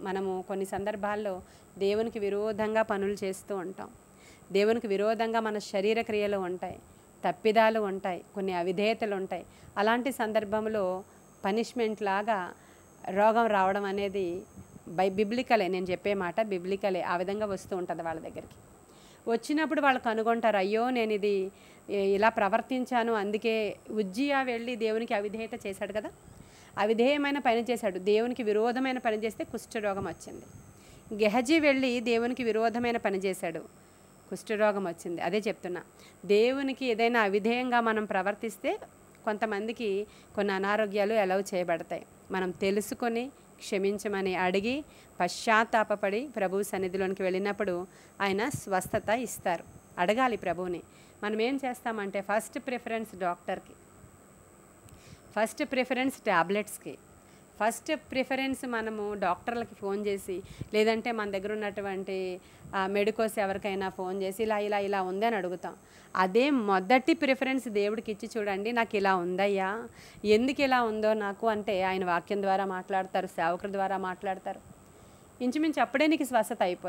మనము కొన్ని సందర్భాల్లో దేవునికి విరోధంగా పనులు చేస్తూ ఉంటాం. దేవునికి విరోధంగా మన శరీర క్రియలు ఉంటాయి, తప్పిదాలు ఉంటాయి, కొన్ని అవిధేయతలు ఉంటాయి. అలాంటి సందర్భంలో పనిష్మెంట్ లాగా రోగం రావడం అనేది బిబ్లికలే, నేను చెప్పే మాట బిబ్లికలే. ఆ విధంగా వస్తూ ఉంటుంది వాళ్ళ దగ్గరికి. వచ్చినప్పుడు వాళ్ళు కనుగొంటారు, అయ్యో నేను ఇది ఇలా ప్రవర్తించాను, అందుకే ఉజ్జియా వెళ్ళి దేవునికి అవిధేయత చేశాడు కదా, అవిధేయమైన పని చేశాడు, దేవునికి విరోధమైన పని చేస్తే కుష్ఠరోగం వచ్చింది. గెహజీ వెళ్ళి దేవునికి విరోధమైన పని చేశాడు, కుష్ఠరోగం వచ్చింది. అదే చెప్తున్నా, దేవునికి ఏదైనా అవిధేయంగా మనం ప్రవర్తిస్తే కొంతమందికి కొన్ని అనారోగ్యాలు అలౌ చేయబడతాయి. మనం తెలుసుకొని క్షమించమని అడిగి పశ్చాత్తాపపడి ప్రభు సన్నిధిలోనికి వెళ్ళినప్పుడు ఆయన స్వస్థత ఇస్తారు. అడగాలి ప్రభువుని. మనం ఏం చేస్తామంటే ఫస్ట్ ప్రిఫరెన్స్ డాక్టర్కి, ఫస్ట్ ప్రిఫరెన్స్ ట్యాబ్లెట్స్కి, ఫస్ట్ ప్రిఫరెన్స్ మనము డాక్టర్లకి ఫోన్ చేసి, లేదంటే మన దగ్గర ఉన్నటువంటి మెడికోస్ ఎవరికైనా ఫోన్ చేసి ఇలా ఇలా ఇలా ఉందని అడుగుతాం. అదే మొదటి ప్రిఫరెన్స్ దేవుడికి ఇచ్చి చూడండి, నాకు ఇలా ఉందయ్యా, ఎందుకు ఇలా ఉందో నాకు అంటే ఆయన వాక్యం ద్వారా మాట్లాడతారు, సేవకుల ద్వారా మాట్లాడతారు. ఇంచుమించు అప్పుడే నీకు స్వస్థత అయిపోద్ది.